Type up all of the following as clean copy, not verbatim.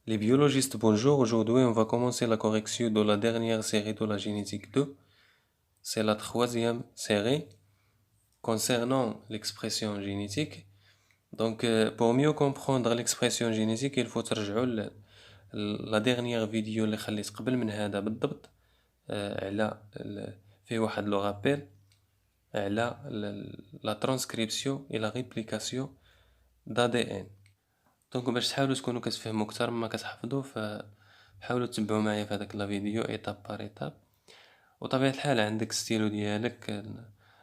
Les biologistes, bonjour. Aujourd'hui, on va commencer la correction de la dernière série de la génétique 2. C'est la troisième série concernant l'expression génétique. Donc, pour mieux comprendre l'expression génétique, il faut ترجعوا la dernière vidéo اللي خليت قبل من هذا بالضبط على فيه واحد لو رابيل على la transcription et la réplication d'ADN. دونك باش تحاولوا تكونوا كتفهموا اكثر مما كتحفظوا فحاولوا تتبعوا معايا في هذاك لا فيديو ايتاب بار ايتاب. وطبيعة الحال عندك ستيلو ديالك،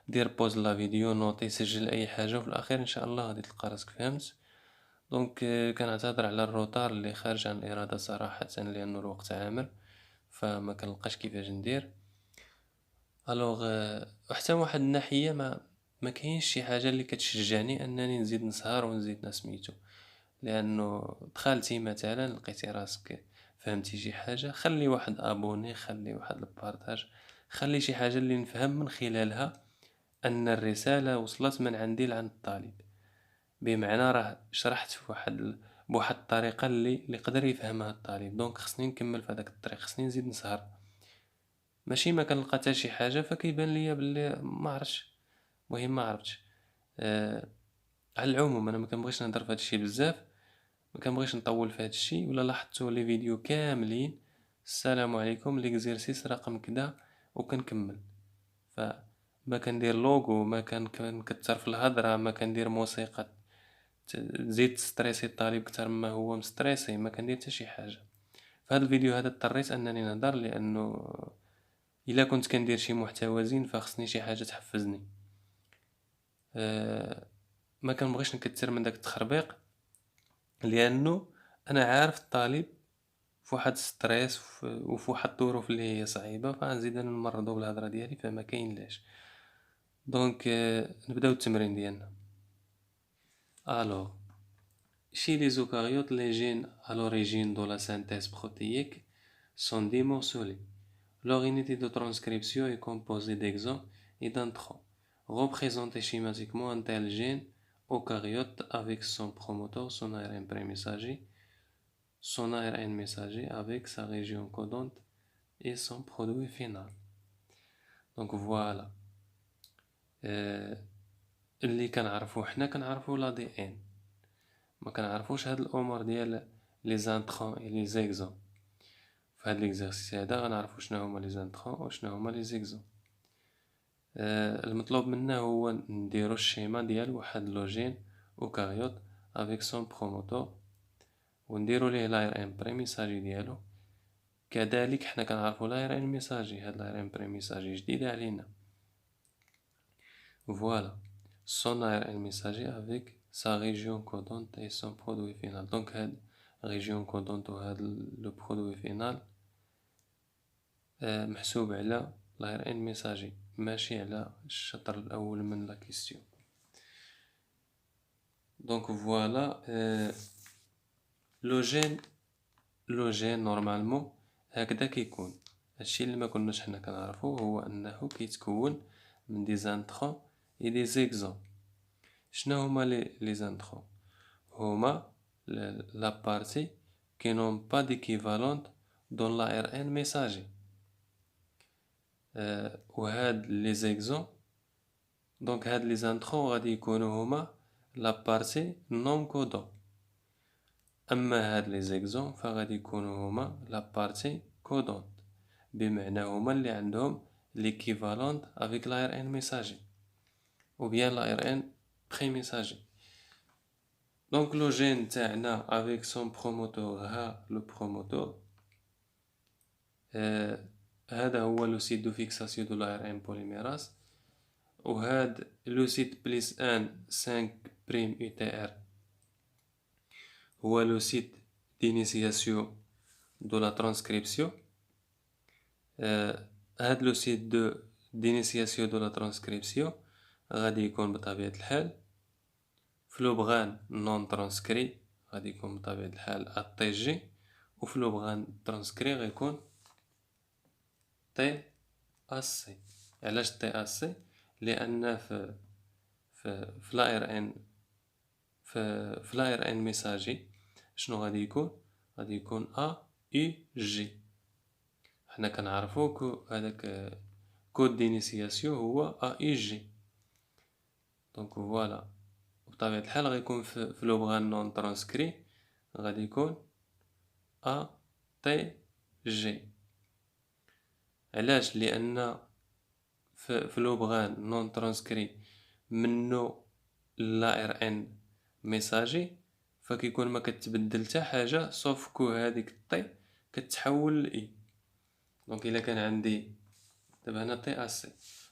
دير بوز لا فيديو، نوطي، سجل اي حاجه، وفي الاخير ان شاء الله غادي تلقى راسك فهمت. دونك كنعتذر على الروتار اللي خارج عن الاراده صراحه، لانه الوقت عامر فما كنلقاش كيفاش ندير. الوغ حتى واحد الناحيه ما كاينش شي حاجه اللي كتشجعني انني نزيد نسهر ونزيد سميتو، لانه دخلتي مثلا لقيتي راسك فهمتي شي حاجه، خلي واحد ابوني، خلي واحد البارطاج، خلي شي حاجه اللي نفهم من خلالها ان الرساله وصلت من عندي لعند الطالب، بمعنى راه شرحت بواحد الطريقه اللي يقدر يفهمها الطالب. دونك خصني نكمل في هذاك الطريق، خصني نزيد نسهر. ماشي ما كنلقى حتى شي حاجه فكيبان ليا باللي ما عرفتش، المهم ما عرفتش. على العموم انا ما كنبغيش نهضر في هذا الشيء بزاف، ما كنبغيش نطول في هذا الشيء. ولا لاحظتوا لي فيديو كاملين السلام عليكم ليكزيرسيس رقم كذا وكنكمل، فما كندير لوغو، ما كنكثر في الهضره، ما كندير موسيقى تزيد ستريسي الطالب اكثر مما هو مستريسي، ما كندير حتى شي حاجه. في هذا الفيديو هذا اضطريت انني نهضر لانه الا كنت كندير شي محتوى زين فخصني شي حاجه تحفزني. ما كنبغيش نكثر من داك التخربيق، لانه انا عارف الطالب في واحد ستريس وفي واحد الظروف اللي هي صعيبه، فنزيد انا نمرضو بالهضره ديالي فما كاين لاش. دونك نبداو التمرين ديالنا. الوغ chez les eucaryotes les gènes à l'origine de la synthèse protéique sont démorcelés. Leur unité de transcription est composée d'exons et d'introns. Représentez schématiquement un tel gène eucaryote avec son promoteur, son ARN prémessager, son ARN messager avec sa région codante et son produit final. Donc voilà. اللي كنعرفو حنا كنعرفو لا دي ان، ما كنعرفوش هاد الامور ديال لي زانترون اي لي زيكزون. في هاد ليكزارسيس هذا غنعرفو شنو هما لي زانترون وشنو هما لي زيكزون. المطلوب منا هو نديرو الشيما ديال واحد لوجين اوكاريوت افيك سون بروموتور ونديرو ليه لاير ان بريميساجي ديالو. كذلك حنا كنعرفو لاير ان ميساجي، هاد لاير ان بريميساجي جديدة علينا. Voilà, son ARN messager avec sa région codante et son produit final. Donc, la région codante ou le produit final محسوب على l'ARN messager، ماشي على الشطر الأول من la question. Donc voilà, le gène normalement هكذا كيكون. الشيء اللي ما كناش حنا كنعرفو هو أنه كيتكون من دي زانترون et des exons. شنو هما les introns؟ هما la partie qui n'ont pas d'équivalent dans l'ARN messager. وهاد les exons، donc هاد les introns غادي يكونوا هما la partie non codant. أما هاد les exons فغادي يكونوا هما la partie codante، بمعنى هما اللي عندهم l'équivalent avec l'ARN messager ou bien l'ARN prémessager. Donc le gène تاعنا avec son promoteur ها le promoteur، هذا هو le site de fixation de l'ARN polymérase، وهاد le site plus 1 5' UTR هو le site d'initiation de la transcription. هاد le site d'initiation de la transcription غادي يكون بطبيعة الحال في لوبغان نون ترانسكري، غادي يكون بطبيعة الحال ا جي، وفي لوبغان ترانسكري غيكون تي سي. علاش تي سي؟ لان في لا ار ان في لا ار ان ميساجي شنو غادي يكون؟ غادي يكون A U G. حنا كنعرفو هداك كود دينيسياسيون هو A U G. دونك فوالا بطبيعة الحال غيكون في لوبغان نون ترانسكري غادي يكون A T G. علاش؟ لأن في لوبغان نون ترانسكري منو لا ار ان ميساجي فكيكون ما كتبدل حتى حاجه صوف كو هذيك الطي كتحول لاي. دونك الا كان عندي دابا هنا طي ا سي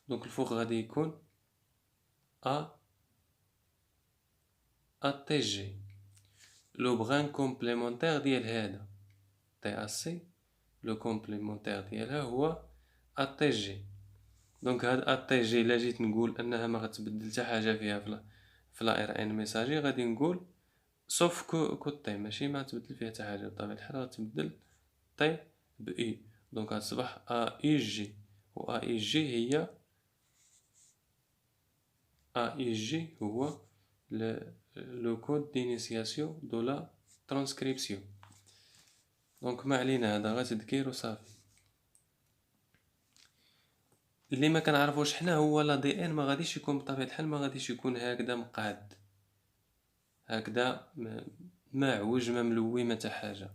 دونك الفوق غادي يكون ا تي جي. لوبغان كومبليمونتير ديال هذا تي ا سي لو كومبليمونتير ديالها هو ا تي جي. دونك هاد ا تي جي الا جيت نقول انها ما غتبدل حتى حاجه فيها في لا ار ان ميساجي غادي نقول صوف كو طي ماشي ما تبدل فيها حتى حاجه بطبيعه الحال غتبدل طي ب اي. دونك غتصبح ا اي جي و ا اي جي هي ا اي جي هو لو كود دينيسياسيون دو لا ترانسكريبسيون. دونك ما علينا هذا غير تذكير وصافي. اللي ما كنعرفوش حنا هو لا دي ان ما غاديش يكون بطبيعه الحال ما غاديش يكون هكذا مقاد هكذا معوج ما ملوي ما حتى حاجه.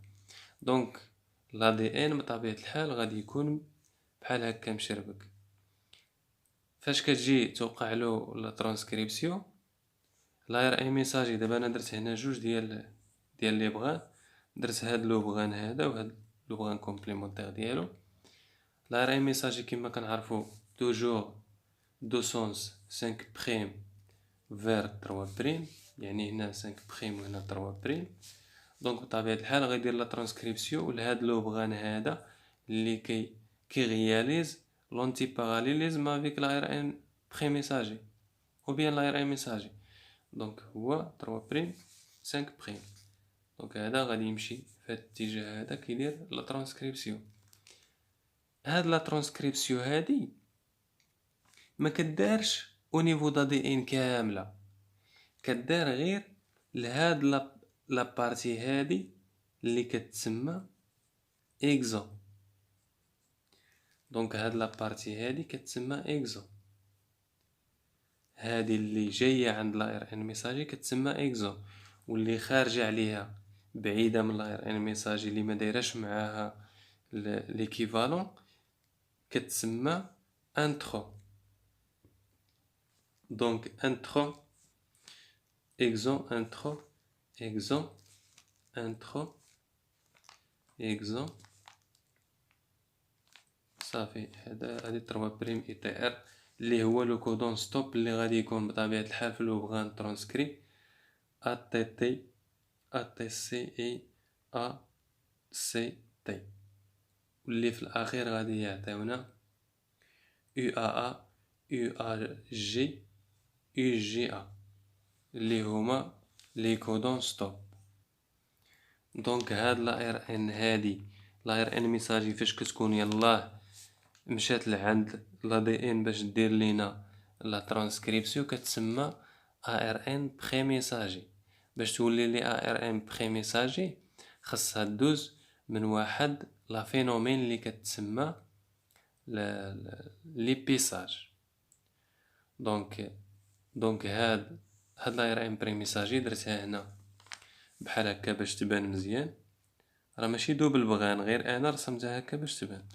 دونك لا دي ان بطبيعه الحال غادي يكون بحال هكا مشربك. فاش كتجي توقع له لا ترانسكريبسيون لا ار اي ميساجي دابا انا درت هنا جوج ديال لي بغان درت هاد لو بغان هذا وهاد لو بغان كومبليمونتير ديالو. لا ار اي ميساجي كيما كنعرفو توجور دو سونس 5 بريم فير 3 بريم يعني هنا 5 بريم وهنا 3 بريم. دونك بطبيعة الحال غيدير لا ترانسكريبسيون لهاد لو بغان هذا اللي كي رياليز لونتي باراليليزم افيك لا ار ان بري ميساجي او بيان لا ار ان ميساجي. دونك هو 3 بريم 5 بريم. دونك هذا غادي يمشي في هاد الاتجاه هذا كيدير لا ترانسكريبسيون. هاد لا ترانسكريبسيون هادي ما كدارش او نيفو دا دي ان كامله كدار غير لهاد لا بارتي هادي اللي كتسمى اكزون. دونك هاد لا بارتي هادي كتسمى اكزون هادي اللي جايه عند لا ار ان ميساجي كتسمى اكزون واللي خارجه عليها بعيده من لا ار ان ميساجي اللي ما دايراش معاها ليكيفالون كتسمى انترو. دونك انترو اكزون انترو اكزون انترو اكزون صافي. هادي 3 بريم اي تي ار اللي هو لو كودون ستوب اللي غادي يكون بطبيعة الحال في لو بغان ترانسكري ا تي تي ا تي سي اي ا سي تي واللي في الاخير غادي يعطيونا يو ا يو ا جي يو جي ا اللي هما لي كودون ستوب. دونك هاد لا ار ان هادي لا ار ان ميساجي فاش كتكون يلاه مشات لعند لا دي ان باش دير لينا لا ترانسكريبسيون كتسمى ا ار ان بري ميساجي. باش تولي لي ا ار ان بري ميساجي خاصها دوز من واحد لا فينومين اللي كتسمى لي بيساج. دونك هاد لا ار ان بري ميساجي درتها هنا بحال هكا باش تبان مزيان راه ماشي دوبل بغان غير انا رسمتها هكا باش تبان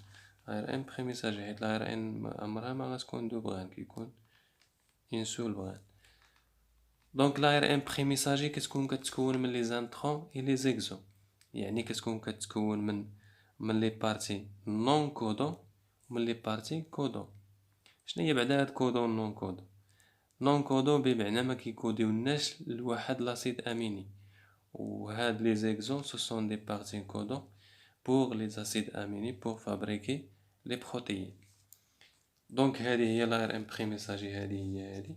ار ان بري ميساجي حيت لا ار ان عمرها ما غتكون دو بغان كيكون اون سول بغان. دونك لا ار ان بري ميساجي كتكون من لي زانترون اي لي زيكزون يعني كتكون من لي بارتي نون كودون ومن لي بارتي كودون. شنو هي بعدا هاد كودون نون كودون؟ نون كودون بمعنى ما كيكوديوناش لواحد لاسيد اميني وهاد لي زيكزون سو سون دي بارتي كودون pour les acides aminés pour fabriquer les protéines. دونك هذه هي لا ار ان بري ميساجي هذه هي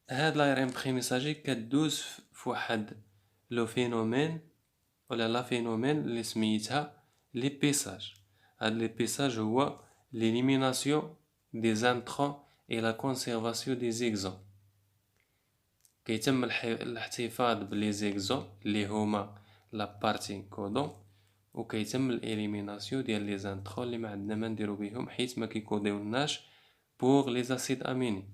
هاد لا ار ان بري ميساجي كدوز فواحد لو فينومين ولا لا فينومين اللي سميتها لي بيساج. هاد لي بيساج هو ليليميناسيون دي زانترون اي لا كونسيرفاسيون دي زيكزون. كيتم الاحتفاظ بلي زيكزون اللي هما لا بارتي كودون، وكيتم الاليميناسيون ديال لي زانترو اللي ما عندنا ما نديرو بهم حيت ما كيكوديوناش بوغ لي زاسيد اميني.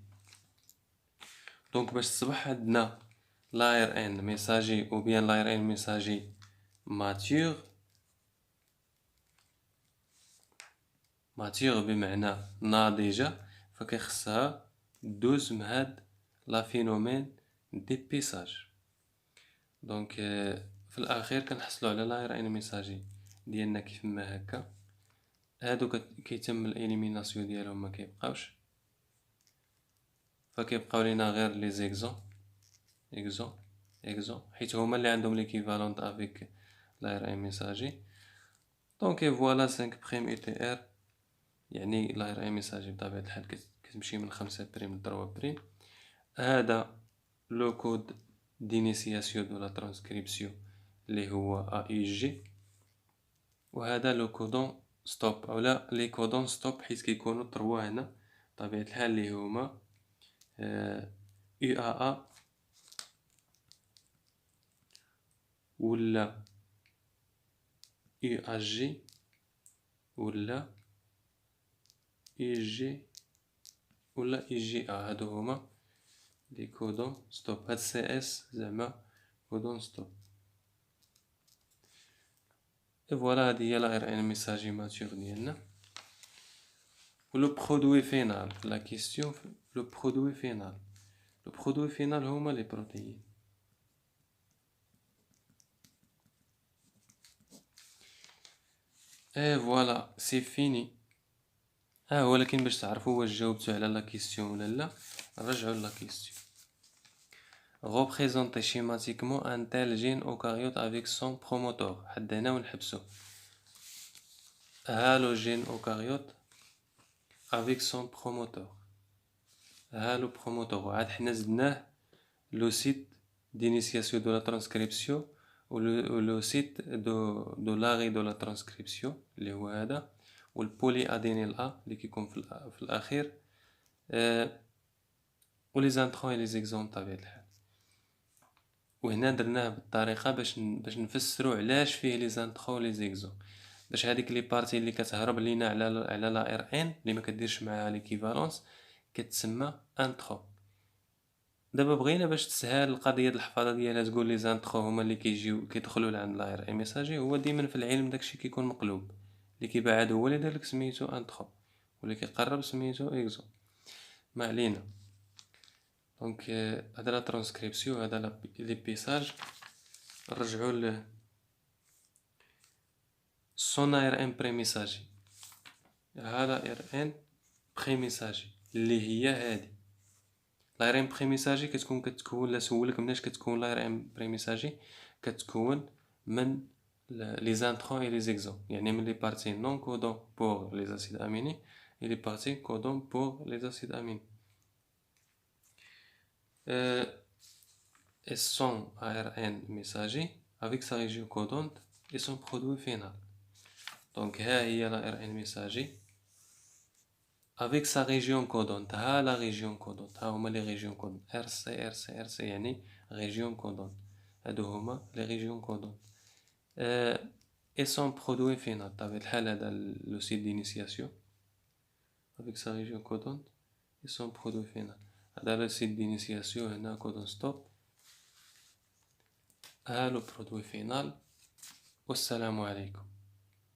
دونك باش تصبح عندنا لاير ان ميساجي او بيان لاير ان ميساجي ماتور، ماتور بمعنى ناضجة، فكيخصها دوز من هاد لا فينومين دي بيساج. دونك في الاخير كنحصلوا على لاير ان ميساجي ديالنا كيفما هكا. هادو كيتم الاليميناسيون ديالهم ما كيبقاوش، فكيبقاو لينا غير لي زيكزون اكزون اكزون حيت هما اللي عندهم ليكيفالونت افيك لاير ان ميساجي. دونك فوالا 5 بريم اي تي ار، يعني لاير ان ميساجي بطبيعة الحال كتمشي من 5 بريم ل 3 بريم. هذا لو كود دينيسياسيون دو لا ترانسكريبسيون اللي هو ا اي جي، وهذا لو كودون ستوب اولا لي كودون ستوب حيت كيكونوا 3 هنا بطبيعة الحال اللي هما يو ا ا ولا يو ا جي ولا اي جي ولا اي جي ا. هادو هما لي كودون ستوب. هاد سي اس زعما كودون ستوب. اي فوالا هادي هي لا ار ان ميساجي ماتور ديالنا. و لو برودوي فينال لا كيستيون، لو برودوي فينال، لو برودوي فينال هما لي بروتيين. اي فوالا سي فيني. ولكن باش تعرفوا واش جاوبتوا على لا كيستيون ولا لا، رجعوا لا كيستيون. représenter schématiquement un tel gène eucaryote avec son promoteur. حد هنا ونحبسو. ها لو جين eucaryote avec son promoteur. ها لو promoteur. وعاد حنا زدناه لو سيت d'initiation de la transcription و لو سيت دو لاغي دو لا ترانسكريبسيون اللي هو هذا، والبولي ادينيل ا اللي كيكون في الاخير، و لي زانترون لي زيكزون بطبيعة الحال. وهنا درناه بالطريقه باش نفسروا علاش فيه لي زانترو لي زيكزون، باش هذيك لي بارتي اللي كتهرب لينا على لا ار ان اللي ما كديرش معاها ليكيفالونس كتسمى انترو. دابا بغينا باش تسهل القضيه ديال الحفاظه ديالها تقول لي زانترو هما اللي كيجيو كيدخلوا لعند لا ار ان ميساجي. هو ديما في العلم داكشي كيكون مقلوب، اللي كيبعد هو اللي دار لك سميتو انترو واللي كيقرب سميتو اكزو. ما علينا. دونك هذا لا ترانسكريبسيون، هذا لي بيساج. نرجعوا ل سون ار ان بريميساجي. ها لا ار ان بريميساجي اللي هي هادي لا ار ان بريميساجي كتكون لا سولك مناش كتكون لا ار ان بريميساجي. كتكون من لي زانترون اي لي زيكزون، يعني من لي بارتي نون كودون بور لي اسيد اميني et les parties codons pour les acides aminés. Et son ARN messager avec sa région codante et son produit final. Donc, il y a l'ARN messager avec sa région codante. La région codante. Les régions codantes. RC, RC, RC, يعني région codante. هادو هما les régions codantes. Et son produit final. بطبيعة الحال هذا le site d'initiation avec sa région codante et son produit final. هذا le site d'initiation هنا codon stop. le produit final. والسلام عليكم.